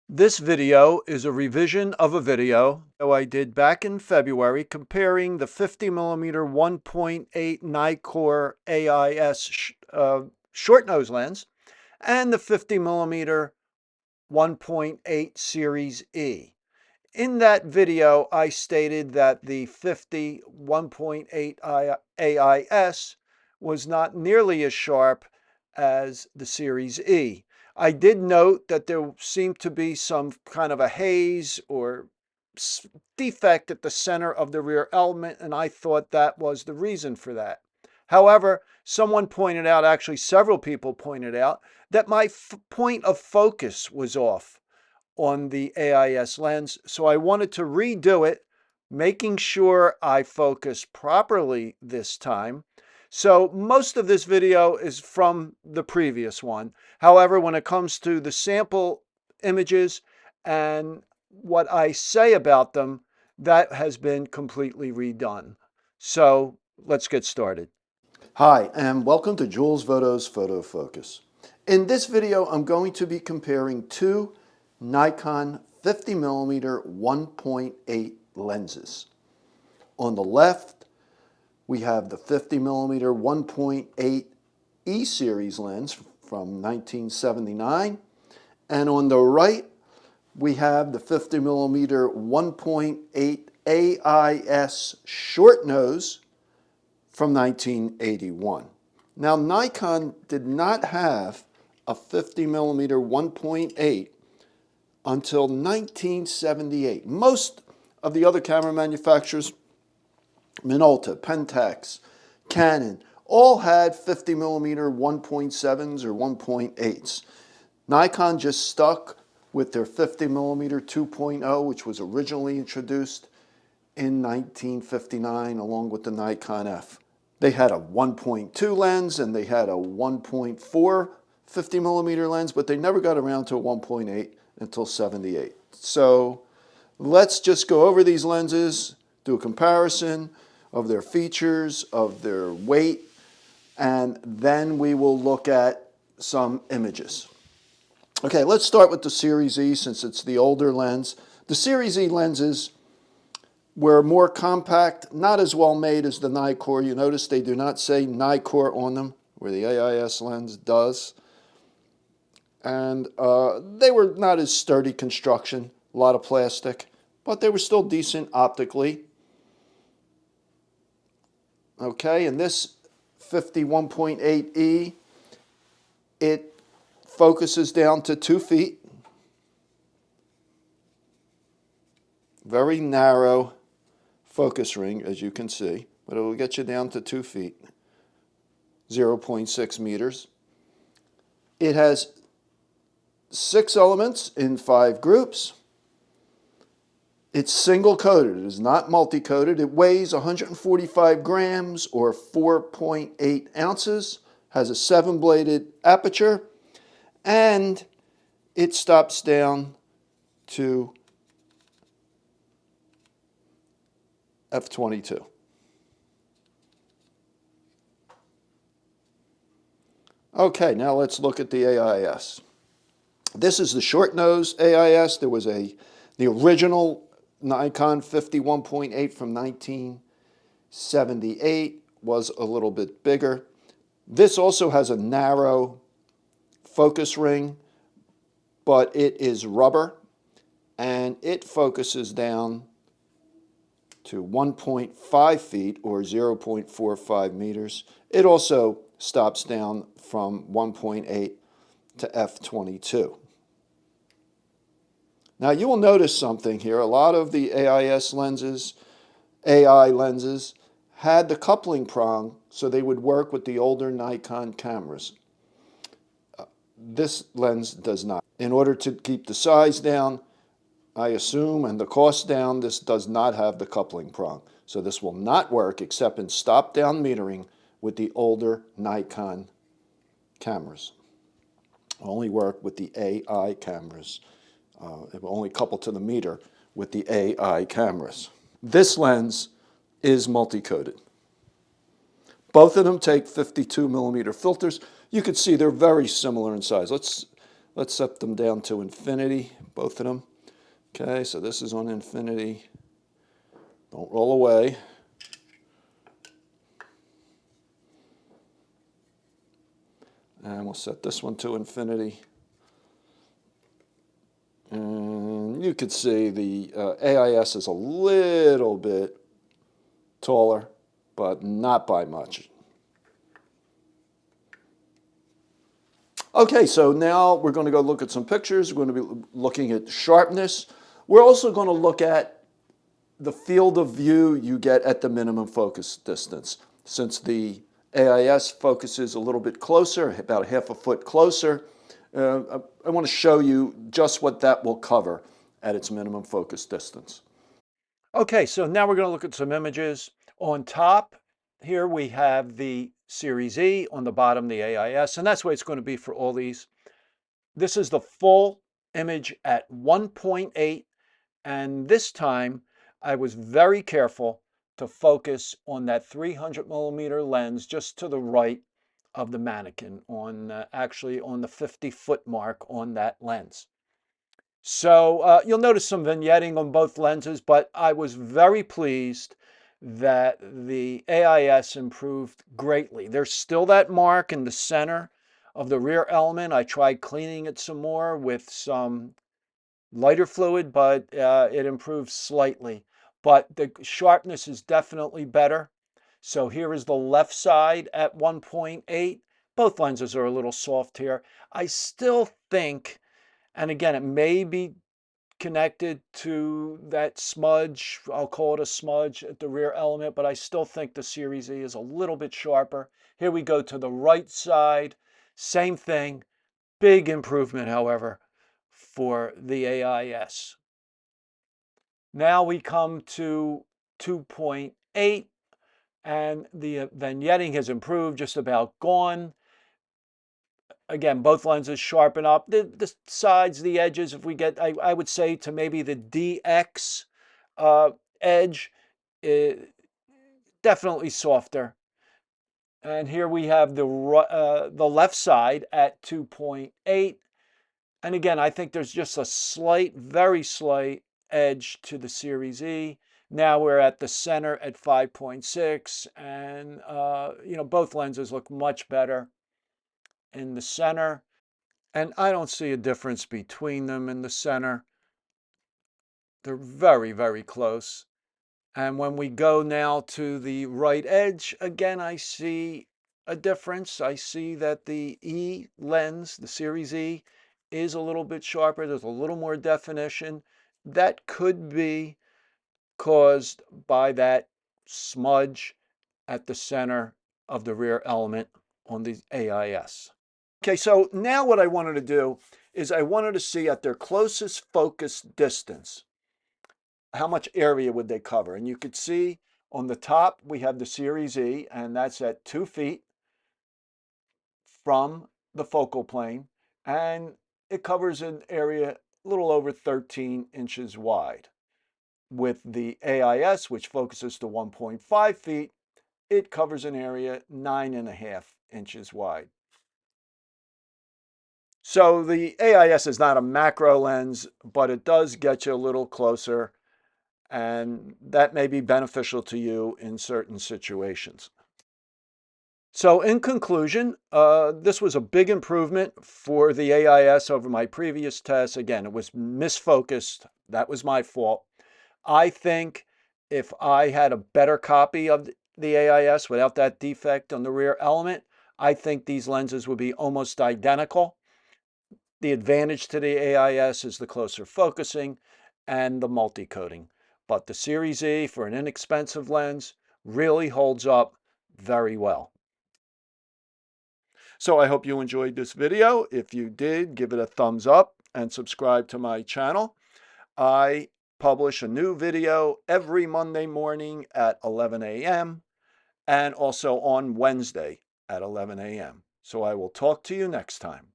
This video is a revision of a video I did back in February comparing the 50mm 1.8 Nikon AIS short nose lens and the 50mm 1.8 Series E. In that video, I stated that the 50 1.8 AIS was not nearly as sharp as the Series E. I did note that there seemed to be some kind of a haze or defect at the center of the rear element, and I thought that was the reason for that. However, someone pointed out, actually several people pointed out, that my point of focus was off on the AIS lens. So I wanted to redo it, making sure I focus properly this time. So most of this video is from the previous one. However, when it comes to the sample images and what I say about them, that has been completely redone. So let's get started. Hi, and welcome to Jules Voto's Photo Focus. In this video, I'm going to be comparing two Nikon 50mm 1.8 lenses. On the left, we have the 50mm 1.8 E series lens from 1979, and on the right, we have the 50mm 1.8 AIS short nose from 1981. Now, Nikon did not have a 50mm 1.8 until 1978. Most of the other camera manufacturers, Minolta, Pentax, Canon, all had 50mm 1.7s or 1.8s. Nikon just stuck with their 50mm 2.0, which was originally introduced in 1959 along with the Nikon F. They had a 1.2 lens and they had a 1.4 50mm lens, but they never got around to a 1.8 until 78. So let's just go over these lenses, do a comparison of their features, of their weight, and then we will look at some images. Okay, let's start with the Series E since it's the older lens. The Series E lenses were more compact, not as well made as the Nikon. You notice they do not say Nikon on them, where the AIS lens does. And they were not as sturdy construction, a lot of plastic, but they were still decent optically. Okay, and this 51.8E, it focuses down to 2 feet. Very narrow focus ring, as you can see, but it will get you down to 2 feet, 0.6 meters. It has 6 elements in 5 groups. It's single-coated. It is not multi-coated. It weighs 145 grams or 4.8 ounces, has a 7-bladed aperture, and it stops down to f/22. Okay, now let's look at the AIS. This is the short nose AIS. There was the original Nikon 51.8 from 1978 was a little bit bigger. This also has a narrow focus ring, but it is rubber and it focuses down to 1.5 feet or 0.45 meters. It also stops down from 1.8 to f/22. Now you will notice something here. A lot of the AIS lenses, AI lenses, had the coupling prong so they would work with the older Nikon cameras. This lens does not. In order to keep the size down, I assume, and the cost down, this does not have the coupling prong. So this will not work except in stop-down metering with the older Nikon cameras. It will only work with the AI cameras. It will only couple to the meter with the AI cameras. This lens is multi-coated. Both of them take 52mm filters. You can see they're very similar in size. Let's Let's set them down to infinity, both of them. Okay, so this is on infinity. Don't roll away. And we'll set this one to infinity. And you could see the AIS is a little bit taller, but not by much. Okay, so now we're going to go look at some pictures. We're going to be looking at sharpness. We're also going to look at the field of view you get at the minimum focus distance. Since the AIS focuses a little bit closer, about half a foot closer, I want to show you just what that will cover at its minimum focus distance. Okay, so now we're going to look at some images. On top here we have the Series E, on the bottom the AIS, and that's the way it's going to be for all these. This is the full image at 1.8, and this time I was very careful to focus on that 300 millimeter lens just to the right of the mannequin, on actually on the 50-foot mark on that lens. So you'll notice some vignetting on both lenses, but I was very pleased that the AIS improved greatly. There's still that mark in the center of the rear element. I tried cleaning it some more with some lighter fluid, but it improved slightly. But the sharpness is definitely better. So here is the left side at 1.8. Both lenses are a little soft here. I still think, and again, it may be connected to that smudge, I'll call it a smudge at the rear element, but I still think the Series E is a little bit sharper. Here we go to the right side, same thing, big improvement, however, for the AIS. Now we come to 2.8, and the vignetting has improved, just about gone. Again, both lenses sharpen up. The sides, the edges, if we get, I would say to maybe the DX edge, definitely softer. And here we have the left side at 2.8. And again, I think there's just a slight, very slight edge to the Series E. Now we're at the center at 5.6, and both lenses look much better in the center. And I don't see a difference between them in the center. They're very, very close. And when we go now to the right edge, again, I see a difference. I see that the E lens, the Series E, is a little bit sharper. There's a little more definition. That could be caused by that smudge at the center of the rear element on the AIS. Okay, so now what I wanted to do is I wanted to see at their closest focus distance, how much area would they cover? And you could see on the top, we have the Series E, and that's at 2 feet from the focal plane. And it covers an area a little over 13 inches wide. With the AIS, which focuses to 1.5 feet, it covers an area 9.5 inches wide. So the AIS is not a macro lens, but it does get you a little closer, and that may be beneficial to you in certain situations. So in conclusion, this was a big improvement for the AIS over my previous tests. Again, it was misfocused. That was my fault. I think if I had a better copy of the AIS without that defect on the rear element, I think these lenses would be almost identical. The advantage to the AIS is the closer focusing and the multi-coating. But the Series E, for an inexpensive lens, really holds up very well. So I hope you enjoyed this video. If you did, give it a thumbs up and subscribe to my channel. I publish a new video every Monday morning at 11 a.m. and also on Wednesday at 11 a.m. So I will talk to you next time.